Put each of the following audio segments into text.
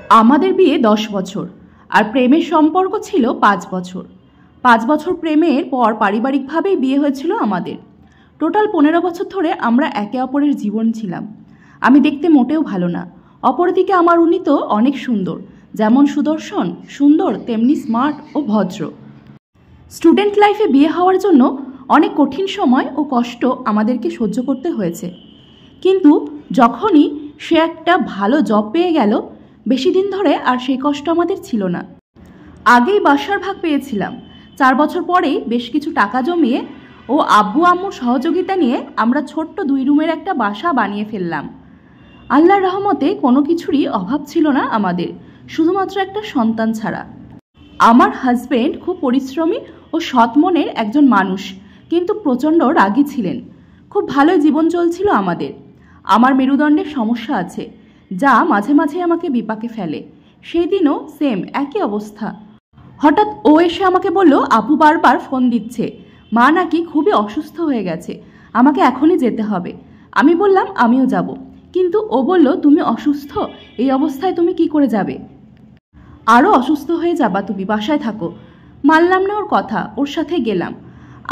আমাদের বিয়ে 10 বছর আর প্রেমের সম্পর্ক ছিল 5 বছর। 5 বছর প্রেমের পর পারিবারিকভাবেই বিয়ে হয়েছিল আমাদের। টোটাল 15 বছর ধরে আমরা একে অপরের জীবন ছিলাম। আমি দেখতে মোটেও ভালো না, অপরদিকে আমার উনি তো অনেক সুন্দর, যেমন সুদর্শন সুন্দর তেমনি স্মার্ট ও ভদ্র। স্টুডেন্ট লাইফে বিয়ে হওয়ার জন্য অনেক কঠিন সময় ও কষ্ট আমাদেরকে সহ্য করতে হয়েছে, কিন্তু যখনই সে একটা ভালো জব পেয়ে গেল, বেশি দিন ধরে আর সেই কষ্ট আমাদের ছিল না। আগেই বাসার ভাগ পেয়েছিলাম, 4 বছর পরেই বেশ কিছু টাকা জমিয়ে ও আব্বু আম্মুর সহযোগিতা নিয়ে আমরা ছোট্ট 2 রুমের একটা বাসা বানিয়ে ফেললাম। আল্লাহর রহমতে কোনো কিছুরই অভাব ছিল না আমাদের, শুধুমাত্র একটা সন্তান ছাড়া। আমার হাজবেন্ড খুব পরিশ্রমী ও সৎ মনের একজন মানুষ, কিন্তু প্রচণ্ড রাগী ছিলেন। খুব ভালোই জীবন চলছিল আমাদের। আমার মেরুদণ্ডের সমস্যা আছে, যা মাঝে মাঝে আমাকে বিপাকে ফেলে। সেই দিনও সেম একই অবস্থা। হঠাৎ ও এসে আমাকে বলল, আপু বারবার ফোন দিচ্ছে, মা নাকি খুবই অসুস্থ হয়ে গেছে, আমাকে এখনই যেতে হবে। আমি বললাম আমিও যাব, কিন্তু ও বলল, তুমি অসুস্থ, এই অবস্থায় তুমি কি করে যাবে? আরও অসুস্থ হয়ে যাবা, তুমি বাসায় থাকো। মানলাম না ওর কথা, ওর সাথে গেলাম।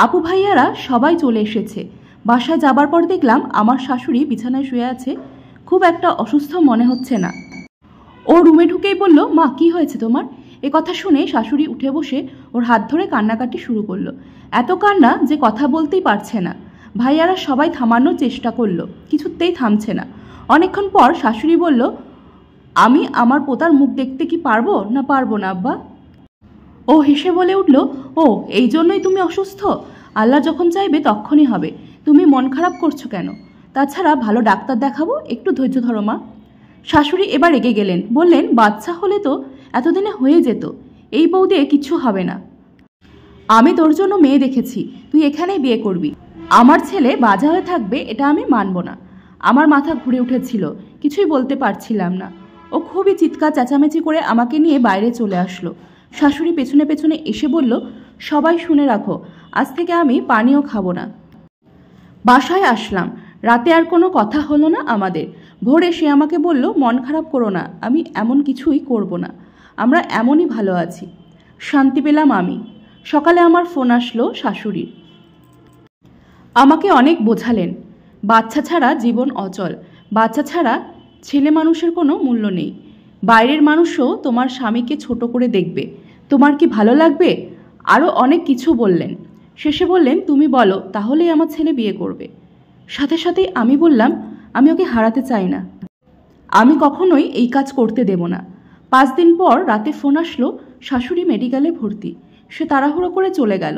আপু ভাইয়ারা সবাই চলে এসেছে। বাসায় যাবার পর দেখলাম আমার শাশুড়ি বিছানায় শুয়ে আছে, খুব একটা অসুস্থ মনে হচ্ছে না। ও রুমে ঢুকেই বলল, মা কি হয়েছে তোমার? এ কথা শুনে শাশুড়ি উঠে বসে ওর হাত ধরে কান্নাকাটি শুরু করলো। এত কান্না যে কথা বলতেই পারছে না। ভাইয়ারা সবাই থামানোর চেষ্টা করলো, কিছুতেই থামছে না। অনেকক্ষণ পর শাশুড়ি বলল, আমি আমার পোতার মুখ দেখতে কি পারবো না পারবো না আব্বা? ও হেসে বলে উঠল, ও এই জন্যই তুমি অসুস্থ? আল্লাহ যখন চাইবে তখনই হবে, তুমি মন খারাপ করছো কেন? তাছাড়া ভালো ডাক্তার দেখাবো, একটু ধৈর্য ধরো মা। শাশুড়ি এবার রেগে গেলেন, বললেন, বাচ্চা হলে তো এতদিনে হয়ে যেত, এই বউ দিয়ে কিচ্ছু হবে না। আমি তোর জন্য মেয়ে দেখেছি, তুই এখানেই বিয়ে করবি। আমার ছেলে বাজা হয়ে থাকবে এটা আমি মানব না। আমার মাথা ঘুরে উঠেছিল, কিছুই বলতে পারছিলাম না। ও খুবই চিৎকার চেঁচামেচি করে আমাকে নিয়ে বাইরে চলে আসলো। শাশুড়ি পেছনে পেছনে এসে বলল, সবাই শুনে রাখো, আজ থেকে আমি পানিও খাবো না। বাসায় আসলাম, রাতে আর কোনো কথা হলো না আমাদের। ভোরে সে আমাকে বলল, মন খারাপ করো না, আমি এমন কিছুই করব না, আমরা এমনই ভালো আছি। শান্তি পেলাম আমি। সকালে আমার ফোন আসলো শাশুড়ির। আমাকে অনেক বোঝালেন, বাচ্চা ছাড়া জীবন অচল, বাচ্চা ছাড়া ছেলে মানুষের কোনো মূল্য নেই। বাইরের মানুষও তোমার স্বামীকে ছোট করে দেখবে, তোমার কি ভালো লাগবে? আরও অনেক কিছু বললেন। শেষে বললেন, তুমি বলো তাহলেই আমার ছেলে বিয়ে করবে। সাথে সাথেই আমি বললাম, আমি ওকে হারাতে চাই না, আমি কখনোই এই কাজ করতে দেব না। 5 দিন পর রাতে ফোন আসলো, শাশুড়ি মেডিকেলে ভর্তি। সে তাড়াহুড়ো করে চলে গেল।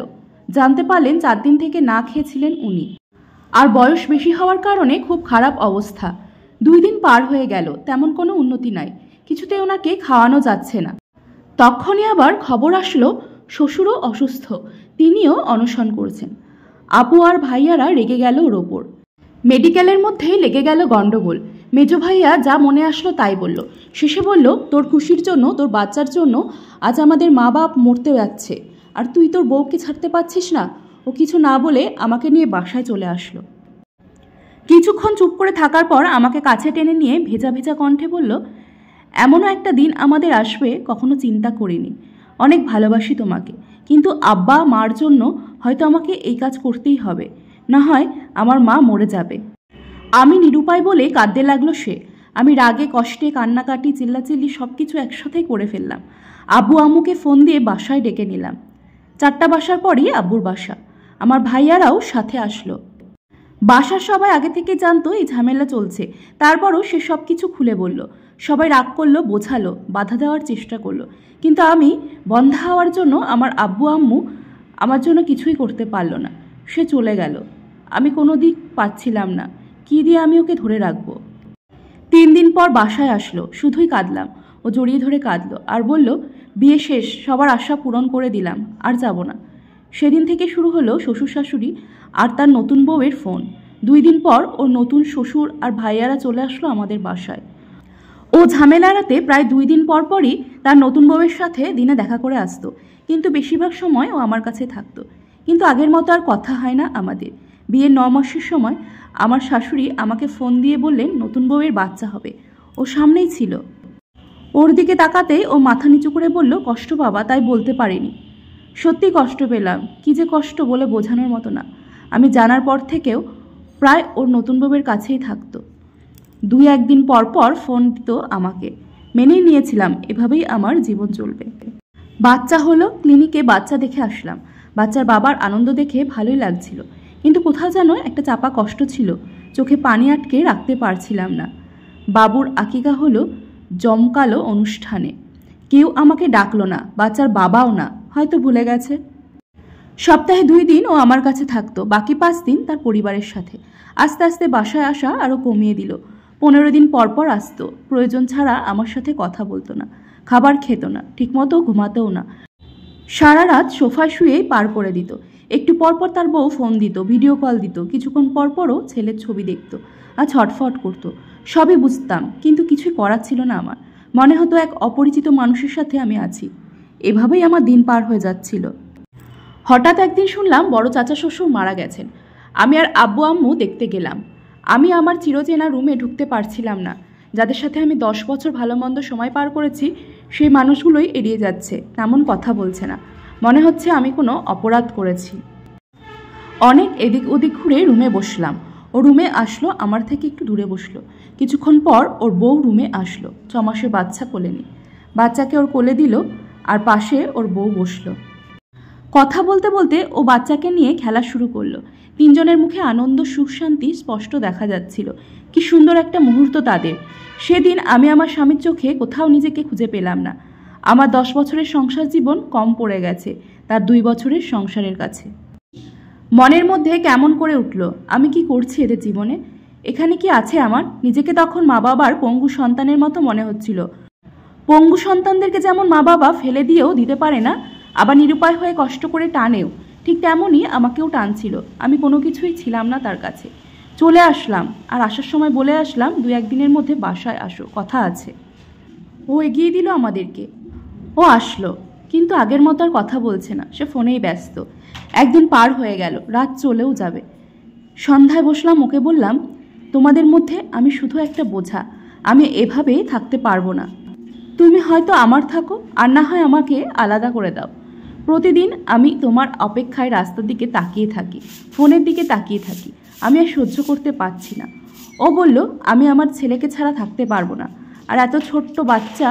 জানতে পারলেন 4 দিন থেকে না খেয়েছিলেন উনি, আর বয়স বেশি হওয়ার কারণে খুব খারাপ অবস্থা। 2 দিন পার হয়ে গেল, তেমন কোনো উন্নতি নাই, কিছুতেই ওনাকে খাওয়ানো যাচ্ছে না। তখনই আবার খবর আসলো শ্বশুরও অসুস্থ, তিনিও অনশন করছেন। আপু আর ভাইয়ারা রেগে গেল ওর ওপর। মেডিকেলের মধ্যেই লেগে গেল গন্ডগোল। মেজো ভাইয়া যা মনে আসলো তাই বলল। শেষে বলল, তোর খুশির জন্য, তোর বাচ্চার জন্য আজ আমাদের মা বাপ মরতে যাচ্ছে, আর তুই তোর বউকে ছাড়তে পারছিস না। ও কিছু না বলে আমাকে নিয়ে বাসায় চলে আসলো। কিছুক্ষণ চুপ করে থাকার পর আমাকে কাছে টেনে নিয়ে ভেজা ভেজা কণ্ঠে বলল, এমনও একটা দিন আমাদের আসবে কখনো চিন্তা করিনি। অনেক ভালোবাসি তোমাকে, কিন্তু আব্বা মার জন্য হয়তো আমাকে এই কাজ করতেই হবে, না হয় আমার মা মরে যাবে। আমি নিরুপায় বলে কাঁদতে লাগলো সে। আমি রাগে কষ্টে কান্নাকাটি চিল্লাচিল্লি সব কিছু একসাথেই করে ফেললাম। আব্বু আম্মুকে ফোন দিয়ে বাসায় ডেকে নিলাম। 4টা বাসার পরই আব্বুর বাসা। আমার ভাইয়ারাও সাথে আসলো। বাসার সবাই আগে থেকে জানতো এই ঝামেলা চলছে, তারপরও সে সব কিছু খুলে বলল। সবাই রাগ করলো, বোঝালো, বাধা দেওয়ার চেষ্টা করলো, কিন্তু আমি বন্ধা হওয়ার জন্য আমার আব্বু আম্মু আমার জন্য কিছুই করতে পারলো না। সে চলে গেল। আমি কোনো দিক পাচ্ছিলাম না, কী দিয়ে আমি ওকে ধরে রাখবো। 3 দিন পর বাসায় আসলো, শুধুই কাঁদলাম। ও জড়িয়ে ধরে কাঁদলো আর বলল, বিয়ে শেষ, সবার আশা পূরণ করে দিলাম, আর যাব না। সেদিন থেকে শুরু হলো শ্বশুর শাশুড়ি আর তার নতুন বউয়ের ফোন। 2 দিন পর ওর নতুন শ্বশুর আর ভাইয়ারা চলে আসলো আমাদের বাসায়। ও ঝামেলা এড়াতে প্রায় 2 দিন পর পরই তার নতুন বউয়ের সাথে দিনে দেখা করে আসতো, কিন্তু বেশিরভাগ সময় ও আমার কাছে থাকতো। কিন্তু আগের মতো আর কথা হয় না আমাদের। বিয়ের 9 মাসের সময় আমার শাশুড়ি আমাকে ফোন দিয়ে বললেন, নতুন বউয়ের বাচ্চা হবে। ও সামনেই ছিল। ওর দিকে তাকাতেই ও মাথা নিচু করে বলল, কষ্ট বাবা, তাই বলতে পারিনি। সত্যি কষ্ট পেলাম, কি যে কষ্ট বলে বোঝানোর মতো না। আমি জানার পর থেকেও প্রায় ওর নতুন বউয়ের কাছেই থাকতো। 2-1 দিন পর পর ফোন দিত আমাকে। মেনেই নিয়েছিলাম, এভাবেই আমার জীবন চলবে। বাচ্চা হলো, ক্লিনিকে বাচ্চা দেখে আসলাম। বাচ্চার বাবার আনন্দ দেখে ভালোই লাগছিল, কিন্তু কোথাও যেন একটা চাপা কষ্ট ছিল। চোখে পানি আটকে রাখতে পারছিলাম না। বাবুর আকিকা হলো জমকালো অনুষ্ঠানে। কেউ আমাকে ডাকলো না, বাচ্চার বাবাও না, হয়তো ভুলে গেছে। সপ্তাহে 2 দিন ও আমার কাছে থাকতো, বাকি 5 দিন তার পরিবারের সাথে। আস্তে আস্তে বাসায় আসা আরও কমিয়ে দিল। 15 দিন পর পর আসতো। প্রয়োজন ছাড়া আমার সাথে কথা বলতো না, খাবার খেত না, ঠিকমতো ঘুমাতেও না। সারা রাত সোফায় শুয়েই পার করে দিত। একটু পরপর তার বউ ফোন দিত, ভিডিও কল দিত, কিছুক্ষণ পরপরও ছেলের ছবি দেখত আর ছটফট করতো। সবই বুঝতাম, কিন্তু কিছুই করার ছিল না আমার। মনে হতো এক অপরিচিত মানুষের সাথে আমি আছি। এভাবেই আমার দিন পার হয়ে যাচ্ছিল। হঠাৎ একদিন শুনলাম বড় চাচা শ্বশুর মারা গেছেন। আমি আর আব্বু আম্মু দেখতে গেলাম। আমি আমার চিরচেনা রুমে ঢুকতে পারছিলাম না। যাদের সাথে আমি 10 বছর ভালো মন্দ সময় পার করেছি, সেই মানুষগুলোই এড়িয়ে যাচ্ছে, তেমন কথা বলছে না। মনে হচ্ছে আমি কোনো অপরাধ করেছি। অনেক এদিক ওদিক ঘুরে রুমে বসলাম। ও রুমে আসলো, আমার থেকে একটু দূরে বসলো। কিছুক্ষণ পর ওর বউ রুমে আসলো, 6 মাসের বাচ্চা কোলে নিয়ে। বাচ্চাকে ওর কোলে দিল আর পাশে ওর বউ বসলো। কথা বলতে বলতে ও বাচ্চাকে নিয়ে খেলা শুরু করলো। 3 জনের মুখে আনন্দ, সুখ, শান্তি স্পষ্ট দেখা যাচ্ছিল। কি সুন্দর একটা মুহূর্ত তাদের। সেদিন আমি আমার স্বামীর চোখে কোথাও নিজেকে খুঁজে পেলাম না। আমার 10 বছরের সংসার জীবন কম পড়ে গেছে তার 2 বছরের সংসারের কাছে। মনের মধ্যে কেমন করে উঠল, আমি কি করছি এদের জীবনে? এখানে কি আছে আমার? নিজেকে তখন মা বাবার পঙ্গু সন্তানের মতো মনে হচ্ছিল। পঙ্গু সন্তানদেরকে যেমন মা বাবা ফেলে দিয়েও দিতে পারে না, আবার নিরুপায় হয়ে কষ্ট করে টানেও, ঠিক তেমনই আমাকেও টানছিল। আমি কোনো কিছুই ছিলাম না তার কাছে। চলে আসলাম, আর আসার সময় বলে আসলাম 2-1 দিনের মধ্যে বাসায় আসো, কথা আছে। ও এগিয়ে দিল আমাদেরকে। ও আসলো, কিন্তু আগের মতো আর কথা বলছে না, সে ফোনেই ব্যস্ত। একদিন পার হয়ে গেল, রাত চলেও যাবে। সন্ধ্যায় বসলাম, ওকে বললাম, তোমাদের মধ্যে আমি শুধু একটা বোঝা। আমি এভাবে থাকতে পারবো না। তুমি হয়তো আমার থাকো, আর না হয় আমাকে আলাদা করে দাও। প্রতিদিন আমি তোমার অপেক্ষায় রাস্তার দিকে তাকিয়ে থাকি, ফোনের দিকে তাকিয়ে থাকি। আমি আর সহ্য করতে পারছি না। ও বলল, আমি আমার ছেলেকে ছাড়া থাকতে পারবো না, আর এত ছোট্ট বাচ্চা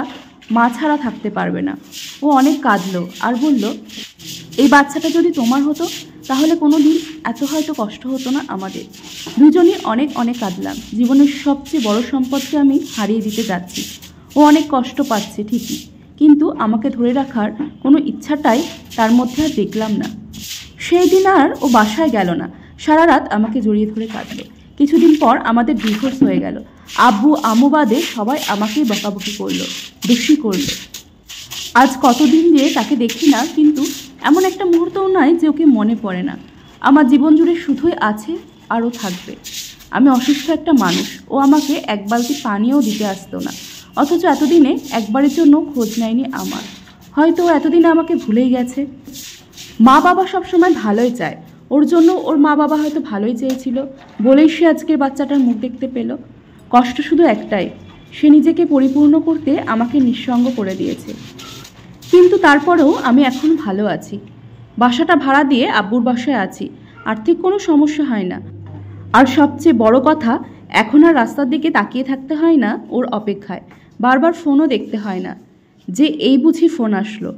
মা ছাড়া থাকতে পারবে না। ও অনেক কাঁদলো আর বলল, এই বাচ্চাটা যদি তোমার হতো তাহলে কোনো দিন এত হয়তো কষ্ট হতো না আমাদের। দুজনই অনেক অনেক কাঁদলাম। জীবনের সবচেয়ে বড় সম্পদকে আমি হারিয়ে দিতে যাচ্ছি। ও অনেক কষ্ট পাচ্ছে ঠিকই, কিন্তু আমাকে ধরে রাখার কোনো ইচ্ছাটাই তার মধ্যে আর দেখলাম না। সেই দিন আর ও বাসায় গেল না, সারা রাত আমাকে জড়িয়ে ধরে কাঁদলো। কিছুদিন পর আমাদের ডিভোর্স হয়ে গেল। আব্বু আম্মু বাদে সবাই আমাকেই বকাবকি করলো, দোষী করলো। আজ কতদিন দিয়ে তাকে দেখি না, কিন্তু এমন একটা মুহূর্তও নয় যে ওকে মনে পড়ে না। আমার জীবন জুড়ে শুধুই আছে, আরও থাকবে। আমি অসুস্থ একটা মানুষ, ও আমাকে 1 বালতি পানিও দিতে আসতো না, অথচ এতদিনে একবারের জন্য খোঁজ নেয়নি আমার। হয়তো এতদিনে আমাকে ভুলেই গেছে। মা বাবা সবসময় ভালোই চায়, ওর জন্য ওর মা বাবা হয়তো ভালোই চেয়েছিল বলেই সে আজকের বাচ্চাটার মুখ দেখতে পেল। কষ্ট শুধু একটাই, সে নিজেকে পরিপূর্ণ করতে আমাকে নিঃসঙ্গ করে দিয়েছে। কিন্তু তারপরেও আমি এখন ভালো আছি। বাসাটা ভাড়া দিয়ে আব্বুর বাসায় আছি, আর্থিক কোনো সমস্যা হয় না। আর সবচেয়ে বড় কথা, এখন আর রাস্তার দিকে তাকিয়ে থাকতে হয় না ওর অপেক্ষায়, বারবার ফোনও দেখতে হয় না যে এই বুঝি ফোন আসলো।